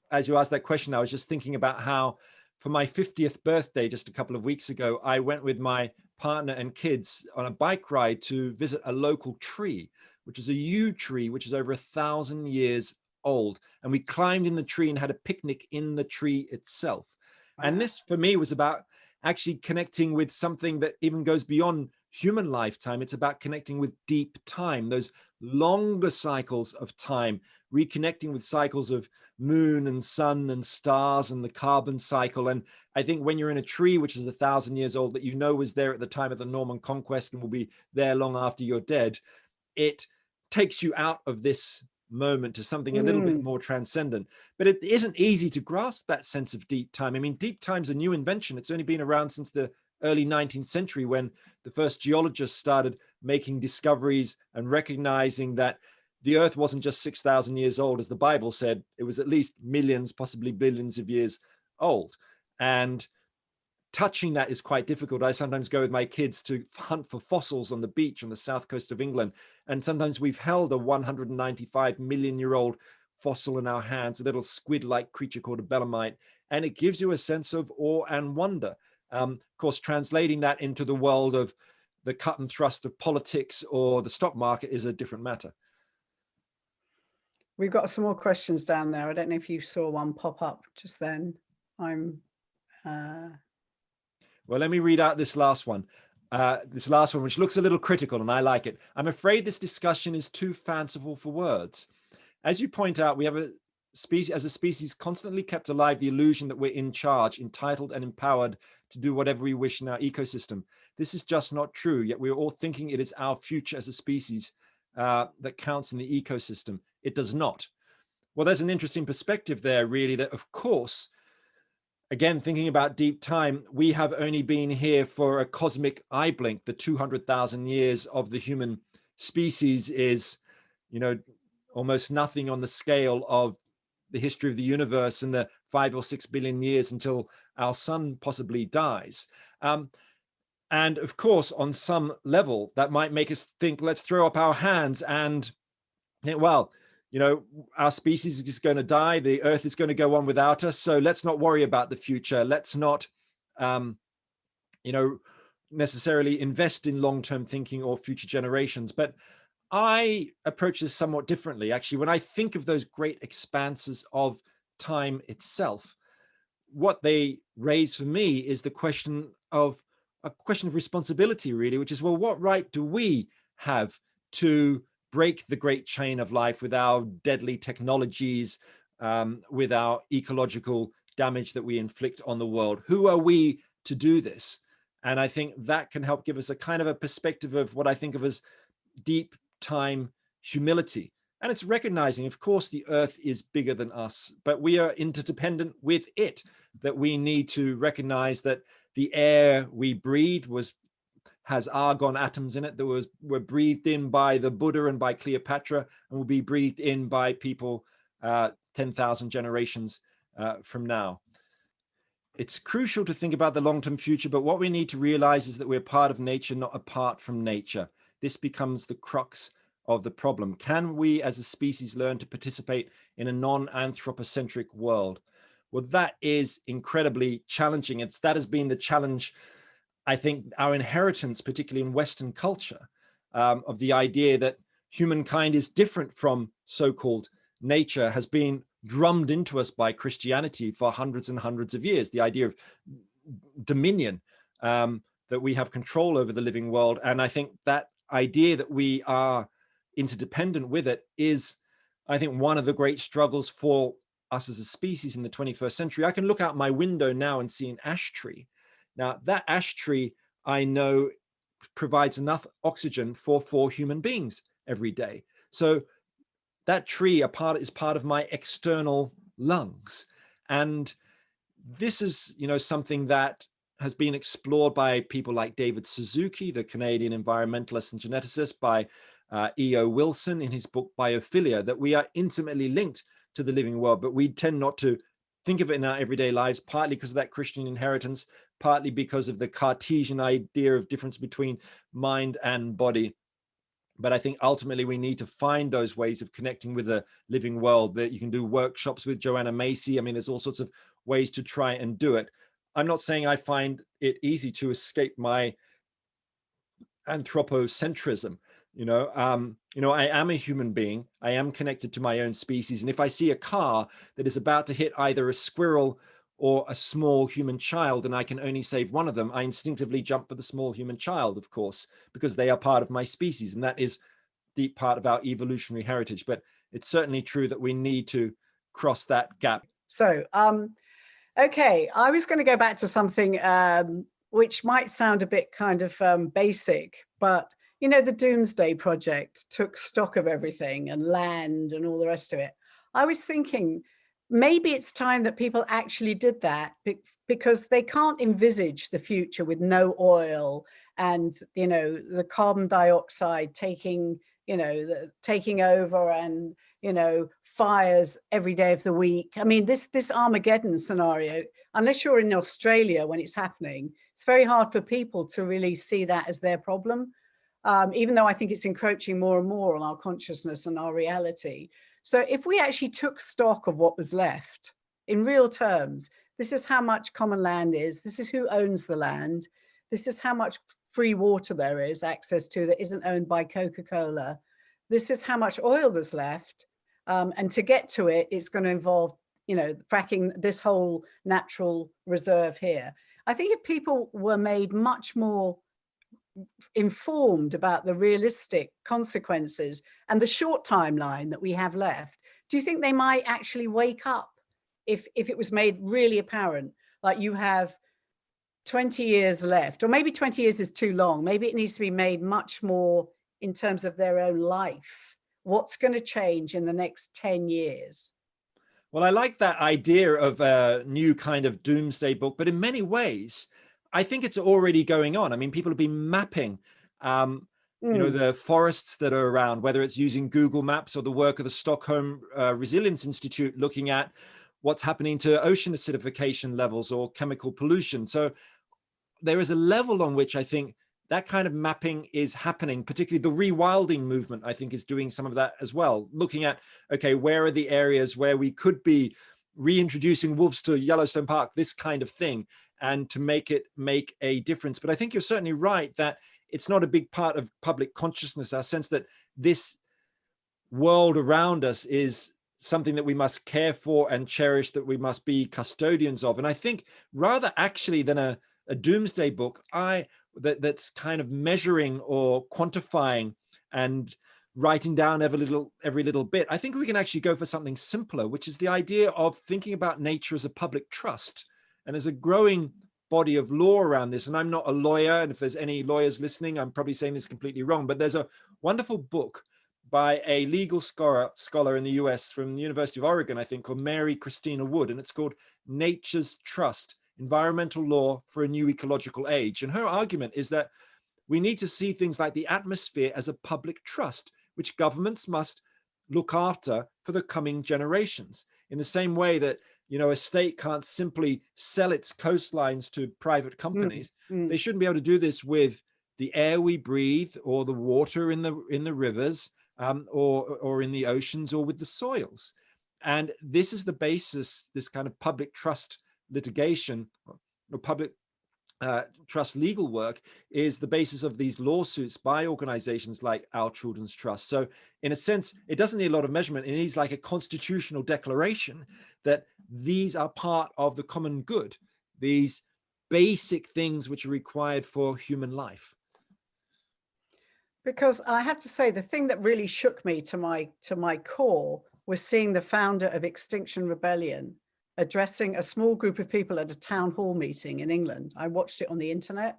A: as you asked that question, I was just thinking about how for my 50th birthday, just a couple of weeks ago, I went with my partner and kids on a bike ride to visit a local tree, which is a yew tree, which is over 1,000 years old. And we climbed in the tree and had a picnic in the tree itself. Wow. And this for me was about actually connecting with something that even goes beyond human lifetime. It's about connecting with deep time, those longer cycles of time, reconnecting with cycles of moon and sun and stars and the carbon cycle. And I think when you're in a tree, which is 1,000 years old, that was there at the time of the Norman Conquest and will be there long after you're dead, it takes you out of this moment to something a little bit more transcendent. But it isn't easy to grasp that sense of deep time. I mean, deep time's a new invention. It's only been around since the early 19th century when the first geologists started making discoveries and recognizing that the Earth wasn't just 6,000 years old, as the Bible said. It was at least millions, possibly billions of years old. And touching that is quite difficult. I sometimes go with my kids to hunt for fossils on the beach on the south coast of England. And sometimes we've held a 195 million year old fossil in our hands, a little squid-like creature called a belemnite. And it gives you a sense of awe and wonder. Of course, translating that into the world of the cut and thrust of politics or the stock market is a different matter.
B: We've got some more questions down there. I don't know if you saw one pop up just then.
A: Well, let me read out this last one. Which looks a little critical, and I like it. I'm afraid this discussion is too fanciful for words. As you point out, we have as a species constantly kept alive the illusion that we're in charge, entitled and empowered to do whatever we wish in our ecosystem. This is just not true, yet we're all thinking it is our future as a species that counts in the ecosystem. It does not. Well, there's an interesting perspective there, really, that of course, again, thinking about deep time, we have only been here for a cosmic eye blink. The 200,000 years of the human species is, almost nothing on the scale of the history of the universe and the 5 or 6 billion years until our sun possibly dies. And of course, on some level, that might make us think, let's throw up our hands and think, well, our species is just going to die. The Earth is going to go on without us. So let's not worry about the future. Let's not, necessarily invest in long-term thinking or future generations. But I approach this somewhat differently. Actually, when I think of those great expanses of time itself, what they raise for me is the question of a question of responsibility, really, which is, well, what right do we have to break the great chain of life with our deadly technologies, with our ecological damage that we inflict on the world? Who are we to do this? And I think that can help give us a kind of a perspective of what I think of as deep time humility. And it's recognizing, of course, the earth is bigger than us, but we are interdependent with it, that we need to recognize that the air we breathe has argon atoms in it that were breathed in by the Buddha and by Cleopatra, and will be breathed in by people 10,000 generations from now. It's crucial to think about the long-term future, but what we need to realize is that we're part of nature, not apart from nature. This becomes the crux of the problem. Can we as a species learn to participate in a non-anthropocentric world? Well, that is incredibly challenging. That has been the challenge, I think, our inheritance, particularly in Western culture, of the idea that humankind is different from so-called nature, has been drummed into us by Christianity for hundreds and hundreds of years. The idea of dominion, that we have control over the living world. And I think that idea that we are interdependent with it is, I think, one of the great struggles for us as a species in the 21st century. I can look out my window now and see an ash tree. Now, that ash tree, I know, provides enough oxygen for 4 human beings every day. So that tree is part of my external lungs. And this is, something that has been explored by people like David Suzuki, the Canadian environmentalist and geneticist, by E.O. Wilson in his book Biophilia, that we are intimately linked to the living world, but we tend not to think of it in our everyday lives, partly because of that Christian inheritance, partly because of the Cartesian idea of difference between mind and body. But I think ultimately we need to find those ways of connecting with the living world. That you can do workshops with Joanna Macy. I mean, there's all sorts of ways to try and do it. I'm not saying I find it easy to escape my anthropocentrism. I am a human being. I am connected to my own species. And if I see a car that is about to hit either a squirrel or a small human child, and I can only save one of them, I instinctively jump for the small human child, of course, because they are part of my species. And that is deep part of our evolutionary heritage. But it's certainly true that we need to cross that gap.
B: So, okay, I was going to go back to something which might sound a bit kind of basic, but the Doomsday Project took stock of everything and land and all the rest of it. I was thinking maybe it's time that people actually did that, because they can't envisage the future with no oil and, the carbon dioxide taking over, and, fires every day of the week. I mean, this Armageddon scenario, unless you're in Australia when it's happening, it's very hard for people to really see that as their problem. Even though I think it's encroaching more and more on our consciousness and our reality. So if we actually took stock of what was left in real terms, this is how much common land is, this is who owns the land, this is how much free water there is access to that isn't owned by Coca-Cola, this is how much oil there's left, and to get to it, it's going to involve, fracking this whole natural reserve here. I think if people were made much more informed about the realistic consequences and the short timeline that we have left, do you think they might actually wake up if it was made really apparent, like you have 20 years left, or maybe 20 years is too long, maybe it needs to be made much more in terms of their own life? What's going to change in the next 10 years?
A: Well, I like that idea of a new kind of doomsday book, but in many ways, I think it's already going on. I mean, people have been mapping, the forests that are around, whether it's using Google Maps or the work of the Stockholm Resilience Institute, looking at what's happening to ocean acidification levels or chemical pollution. So there is a level on which I think that kind of mapping is happening, particularly the rewilding movement, I think, is doing some of that as well. Looking at, okay, where are the areas where we could be reintroducing wolves to Yellowstone Park, this kind of thing, and to make a difference. But I think you're certainly right that it's not a big part of public consciousness, our sense that this world around us is something that we must care for and cherish, that we must be custodians of. And I think rather actually than a a doomsday book that's kind of measuring or quantifying and writing down every little bit. I think we can actually go for something simpler, which is the idea of thinking about nature as a public trust. And there's a growing body of law around this. And I'm not a lawyer, and if there's any lawyers listening, I'm probably saying this completely wrong, but there's a wonderful book by a legal scholar in the US from the University of Oregon, I think, called Mary Christina Wood, and it's called Nature's Trust, Environmental Law for a New Ecological Age. And her argument is that we need to see things like the atmosphere as a public trust, which governments must look after for the coming generations. In the same way that, a state can't simply sell its coastlines to private companies, they shouldn't be able to do this with the air we breathe or the water in the rivers, or in the oceans or with the soils. And this is the basis, this kind of public trust litigation or public trust legal work is the basis of these lawsuits by organizations like Our Children's Trust. So in a sense, it doesn't need a lot of measurement. It needs like a constitutional declaration that these are part of the common good, these basic things which are required for human life.
B: Because I have to say, the thing that really shook me to my core was seeing the founder of Extinction Rebellion addressing a small group of people at a town hall meeting in England. I watched it on the internet,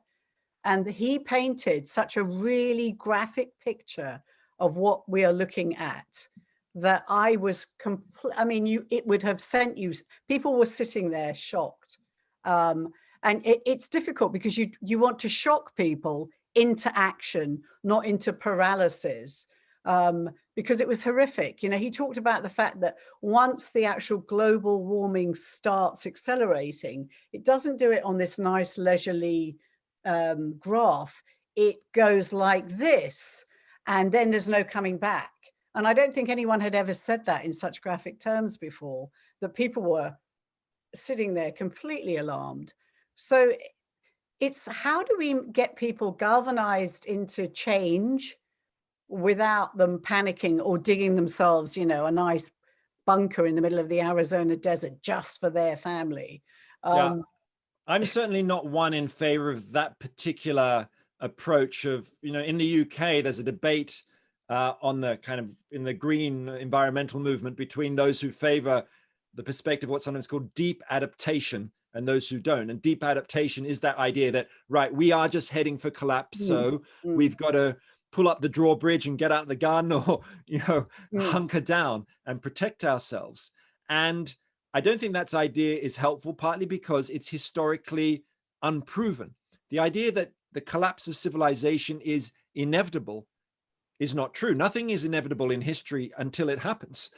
B: and he painted such a really graphic picture of what we are looking at that I was it would have sent you, people were sitting there shocked. And it's difficult because you want to shock people into action, not into paralysis, because it was horrific. He talked about the fact that once the actual global warming starts accelerating, it doesn't do it on this nice leisurely graph. It goes like this, and then there's no coming back. And I don't think anyone had ever said that in such graphic terms before, that people were sitting there completely alarmed. So it's how do we get people galvanized into change without them panicking or digging themselves, a nice bunker in the middle of the Arizona desert just for their family?
A: Yeah, I'm certainly not one in favor of that particular approach of, in the UK, there's a debate on the kind of in the green environmental movement between those who favor the perspective of what's sometimes called deep adaptation and those who don't. And deep adaptation is that idea that, right, we are just heading for collapse. So we've got to pull up the drawbridge and get out the gun or, hunker down and protect ourselves. And I don't think that idea is helpful, partly because it's historically unproven. The idea that the collapse of civilization is inevitable is not true. Nothing is inevitable in history until it happens,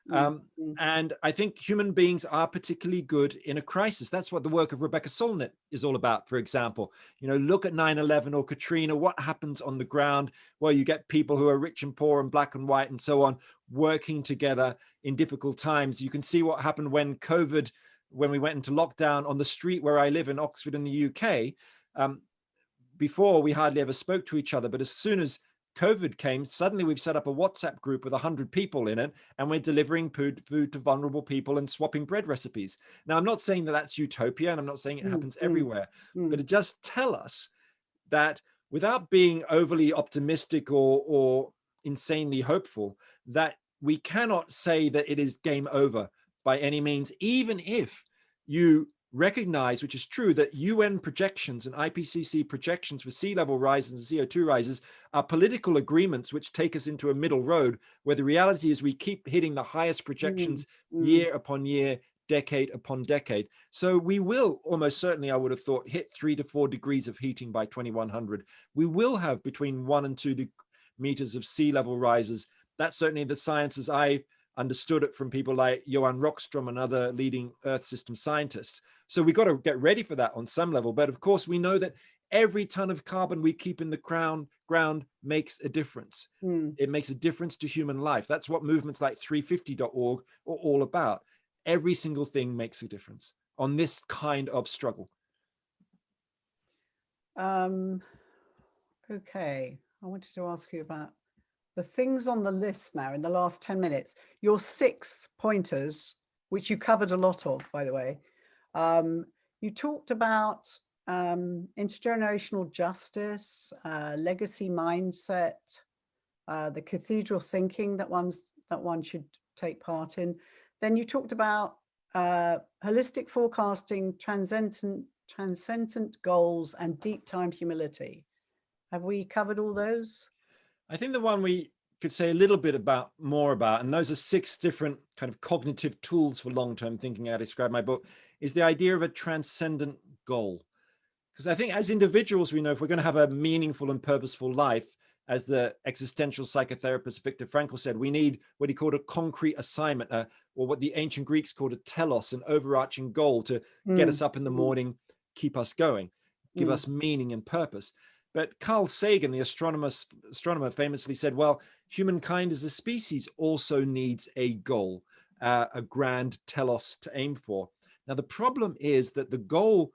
A: and I think human beings are particularly good in a crisis. That's what the work of Rebecca Solnit is all about, for example. Look at 9/11 or Katrina, what happens on the ground? Well, you get people who are rich and poor and black and white and so on, working together in difficult times. You can see what happened when we went into lockdown on the street where I live in Oxford in the UK. Before, we hardly ever spoke to each other, but as soon as COVID came, suddenly we've set up a WhatsApp group with 100 people in it, and we're delivering food to vulnerable people and swapping bread recipes. Now, I'm not saying that that's utopia, and I'm not saying it happens everywhere, but it just tells us that without being overly optimistic or insanely hopeful, that we cannot say that it is game over by any means, even if you recognize, which is true, that UN projections and IPCC projections for sea level rises and CO2 rises are political agreements which take us into a middle road, where the reality is we keep hitting the highest projections year upon year, decade upon decade. So we will almost certainly, I would have thought, hit 3 to 4 degrees of heating by 2100. We will have between 1 and 2 meters of sea level rises. That's certainly the science as I understood it from people like Johan Rockström and other leading Earth system scientists. So we've got to get ready for that on some level. But of course, we know that every ton of carbon we keep in the ground makes a difference. It makes a difference to human life. That's what movements like 350.org are all about. Every single thing makes a difference on this kind of struggle.
B: Okay, I wanted to ask you about the things on the list now in the last 10 minutes. Your 6 pointers, which you covered a lot of, by the way. You talked about intergenerational justice, legacy mindset, the cathedral thinking that one should take part in. Then you talked about holistic forecasting, transcendent goals, and deep time humility. Have we covered all those?
A: I think the one we could say a little bit more about, and those are 6 different kind of cognitive tools for long-term thinking I describe in my book, is the idea of a transcendent goal. Because I think as individuals, we know if we're going to have a meaningful and purposeful life, as the existential psychotherapist Viktor Frankl said, we need what he called a concrete assignment, or what the ancient Greeks called a telos, an overarching goal to get us up in the morning, keep us going, give us meaning and purpose. But Carl Sagan, the astronomer, famously said, well, humankind as a species also needs a goal, a grand telos to aim for. Now, the problem is that the goal,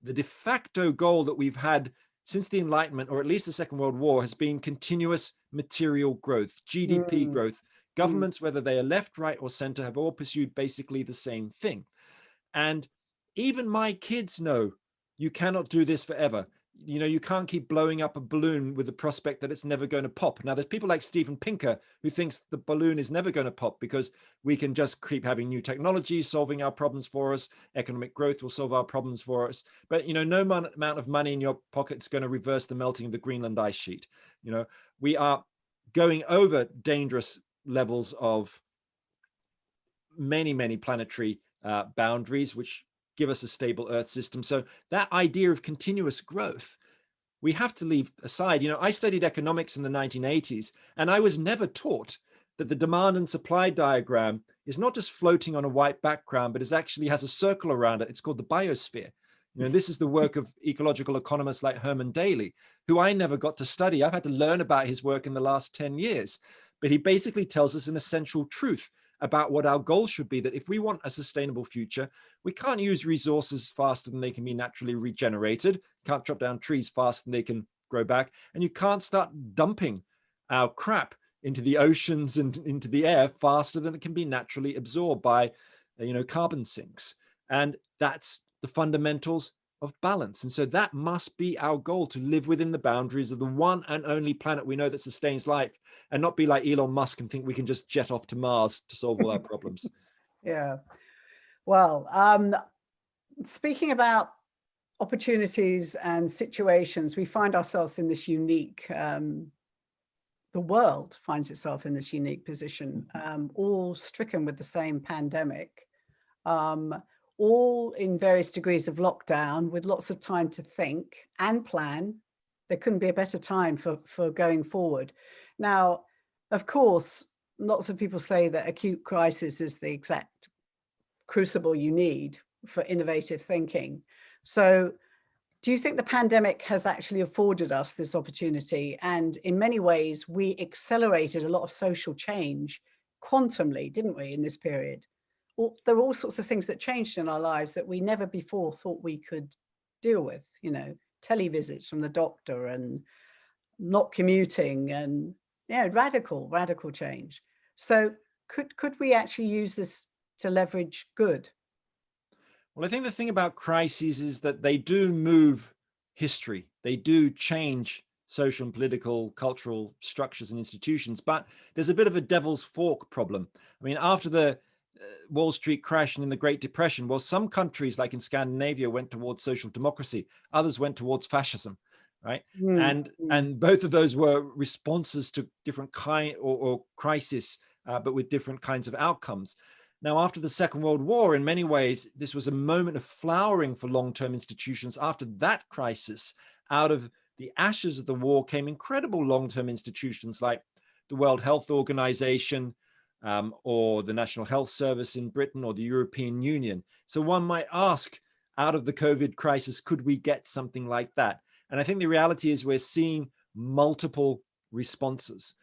A: the de facto goal that we've had since the Enlightenment, or at least the Second World War, has been continuous material growth, GDP growth. Governments, whether they are left, right, or center, have all pursued basically the same thing. And even my kids know you cannot do this forever. You know, you can't keep blowing up a balloon with the prospect that it's never going to pop. Now, there's people like Steven Pinker who thinks the balloon is never going to pop because we can just keep having new technology solving our problems for us. Economic growth will solve our problems for us. But, you know, no amount of money in your pocket is going to reverse the melting of the Greenland ice sheet. You know, we are going over dangerous levels of many, many planetary boundaries, which give us a stable Earth system. So that idea of continuous growth, we have to leave aside. You know, I studied economics in the 1980s, and I was never taught that the demand and supply diagram is not just floating on a white background, but it actually has a circle around it. It's called the biosphere. You know, this is the work of ecological economists like Herman Daly, who I never got to study. I've had to learn about his work in the last 10 years. But he basically tells us an essential truth about what our goal should be, that if we want a sustainable future, we can't use resources faster than they can be naturally regenerated, can't chop down trees faster than they can grow back, and you can't start dumping our crap into the oceans and into the air faster than it can be naturally absorbed by, you know, carbon sinks. And that's the fundamentals of balance. And so that must be our goal, to live within the boundaries of the one and only planet we know that sustains life, and not be like Elon Musk and think we can just jet off to Mars to solve all our problems.
B: Yeah. Well, speaking about opportunities and situations, we find ourselves in this unique, the world finds itself in this unique position, all stricken with the same pandemic, all in various degrees of lockdown, with lots of time to think and plan. There couldn't be a better time for going forward. Now, of course, lots of people say that acute crisis is the exact crucible you need for innovative thinking. So do you think the pandemic has actually afforded us this opportunity? And in many ways, we accelerated a lot of social change quantumly, didn't we, in this period? There were all sorts of things that changed in our lives that we never before thought we could deal with, you know, televisits from the doctor and not commuting, and yeah, radical change. So could we actually use this to leverage good?
A: Well, I think the thing about crises is that they do move history. They do change social and political, cultural structures and institutions, but there's a bit of a devil's fork problem. I mean, after the Wall Street crash and in the Great Depression, well, some countries like in Scandinavia went towards social democracy, others went towards fascism, right? And both of those were responses to different kind or crisis, but with different kinds of outcomes. Now, after the Second World War, in many ways, this was a moment of flowering for long-term institutions. After that crisis, out of the ashes of the war came incredible long-term institutions like the World Health Organization, or the National Health Service in Britain, or the European Union. So one might ask, out of the COVID crisis, could we get something like that? And I think the reality is we're seeing multiple responses.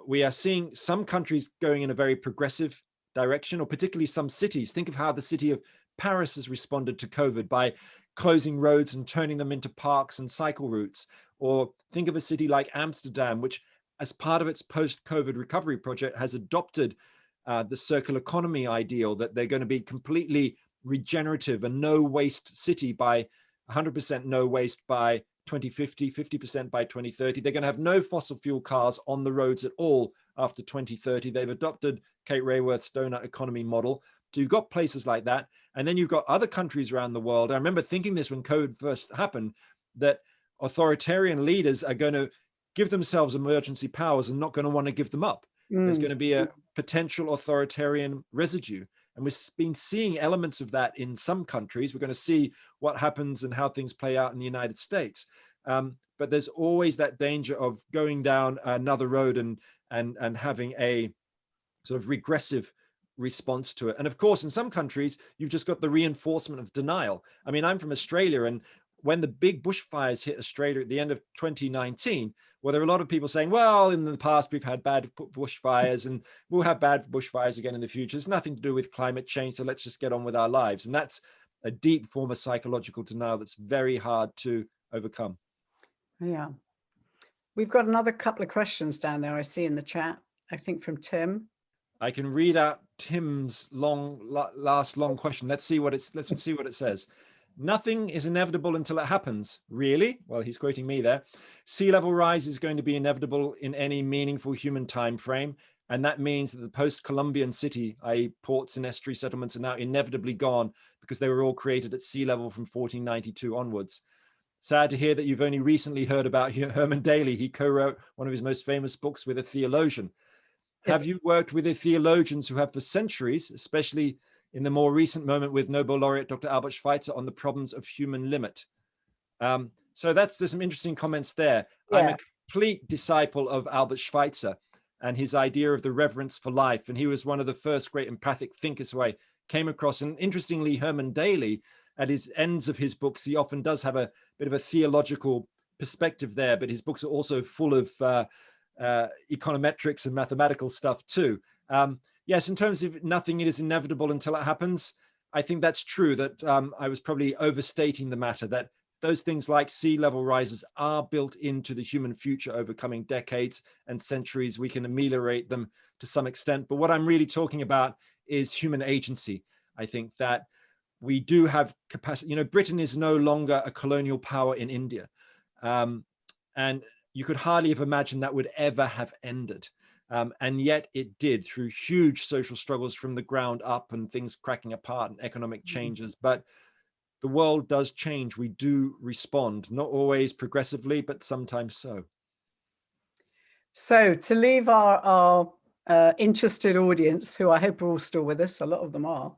A: We are seeing some countries going in a very progressive direction, or particularly some cities. Think of how the city of Paris has responded to COVID by closing roads and turning them into parks and cycle routes. Or think of a city like Amsterdam, which as part of its post-COVID recovery project has adopted the circular economy ideal, that they're going to be completely regenerative and no waste city by 100% no waste by 2050, 50% by 2030. They're going to have no fossil fuel cars on the roads at all after 2030. They've adopted Kate Raworth's donut economy model. So you've got places like that. And then you've got other countries around the world. I remember thinking this when COVID first happened, that authoritarian leaders are going to give themselves emergency powers and not going to want to give them up. There's going to be a potential authoritarian residue. And we've been seeing elements of that in some countries. We're going to see what happens and how things play out in the United States. But there's always that danger of going down another road and having a sort of regressive response to it. And of course, in some countries, you've just got the reinforcement of denial. I mean, I'm from Australia, and when the big bushfires hit Australia at the end of 2019, well, there were a lot of people saying, well, in the past, we've had bad bushfires and we'll have bad bushfires again in the future. It's nothing to do with climate change, so let's just get on with our lives. And that's a deep form of psychological denial that's very hard to overcome.
B: Yeah. We've got another couple of questions down there I see in the chat, I think from Tim.
A: I can read out Tim's last long question. Let's see what it says. Nothing is inevitable until it happens. Really? Well, he's quoting me there. Sea level rise is going to be inevitable in any meaningful human time frame. And that means that the post-Columbian city, i.e. ports and estuary settlements, are now inevitably gone because they were all created at sea level from 1492 onwards. Sad to hear that you've only recently heard about Herman Daly. He co-wrote one of his most famous books with a theologian. Have you worked with the theologians who have for centuries, especially in the more recent moment with Nobel laureate Dr. Albert Schweitzer, on the problems of human limit? So there's some interesting comments there. Yeah. I'm a complete disciple of Albert Schweitzer and his idea of the reverence for life. And he was one of the first great empathic thinkers who I came across. And interestingly, Herman Daly, at his ends of his books, he often does have a bit of a theological perspective there, but his books are also full of econometrics and mathematical stuff too. Yes, in terms of nothing is inevitable until it happens, I think that's true, that I was probably overstating the matter, that those things like sea level rises are built into the human future over coming decades and centuries. We can ameliorate them to some extent. But what I'm really talking about is human agency. I think that we do have capacity. You know, Britain is no longer a colonial power in India. And you could hardly have imagined that would ever have ended. And yet it did, through huge social struggles from the ground up and things cracking apart and economic changes. But the world does change. We do respond, not always progressively, but sometimes so.
B: So to leave our interested audience, who I hope are all still with us, a lot of them are,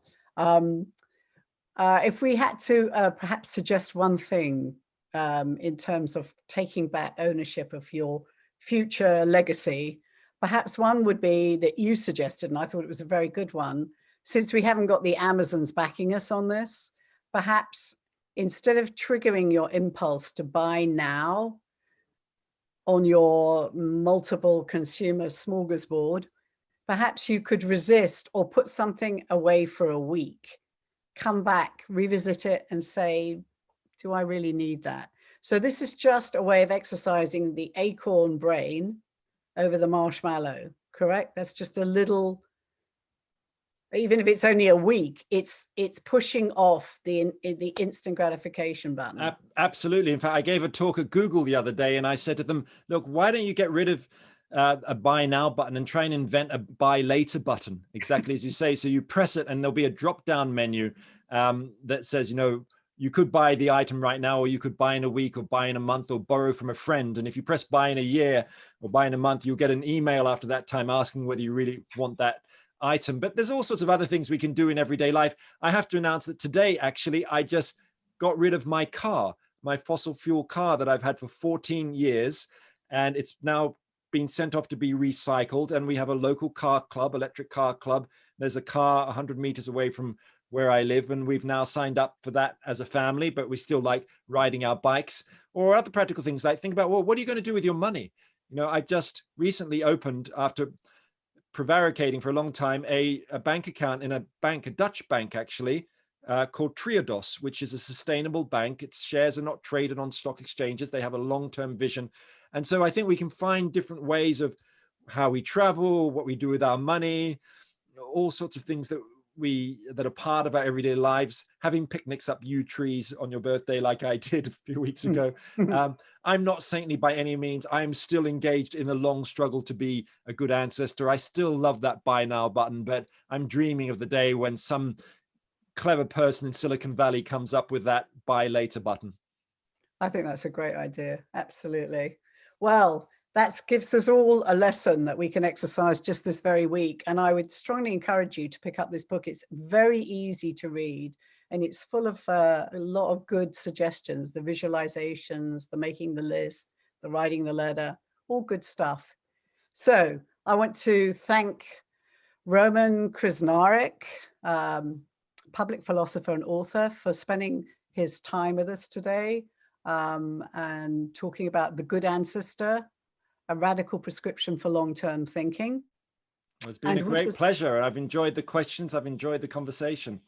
B: if we had to perhaps suggest one thing in terms of taking back ownership of your future legacy, perhaps one would be that you suggested, and I thought it was a very good one, since we haven't got the Amazons backing us on this, perhaps instead of triggering your impulse to buy now on your multiple consumer smorgasbord, perhaps you could resist or put something away for a week, come back, revisit it and say, do I really need that? So this is just a way of exercising the acorn brain over the marshmallow, correct? That's just a little, even if it's only a week, it's pushing off the instant gratification button.
A: Absolutely. In fact, I gave a talk at Google the other day and I said to them, look, why don't you get rid of a buy now button and try and invent a buy later button, exactly as you say. So you press it and there'll be a drop down menu that says, you know, you could buy the item right now, or you could buy in a week, or buy in a month, or borrow from a friend. And if you press buy in a year or buy in a month, you'll get an email after that time asking whether you really want that item. But there's all sorts of other things we can do in everyday life. I have to announce that today, actually, I just got rid of my car, my fossil fuel car that I've had for 14 years. And it's now been sent off to be recycled. And we have a local car club, electric car club. There's a car 100 meters away from where I live, and we've now signed up for that as a family, but we still like riding our bikes, or other practical things like think about, well, what are you going to do with your money? You know, I just recently opened, after prevaricating for a long time, a bank account in a bank, a Dutch bank actually, called Triodos, which is a sustainable bank. Its shares are not traded on stock exchanges. They have a long-term vision. And so I think we can find different ways of how we travel, what we do with our money, all sorts of things that that are part of our everyday lives, having picnics up yew trees on your birthday like I did a few weeks ago. I'm not saintly by any means. I'm still engaged in the long struggle to be a good ancestor. I still love that buy now button, but I'm dreaming of the day when some clever person in Silicon Valley comes up with that buy later button.
B: I think that's a great idea. Absolutely. Well, that gives us all a lesson that we can exercise just this very week. And I would strongly encourage you to pick up this book. It's very easy to read, and it's full of a lot of good suggestions, the visualizations, the making the list, the writing the letter, all good stuff. So I want to thank Roman Krznaric, public philosopher and author, for spending his time with us today and talking about The Good Ancestor, a radical prescription for long-term thinking.
A: It's been a great pleasure. I've enjoyed the questions. I've enjoyed the conversation.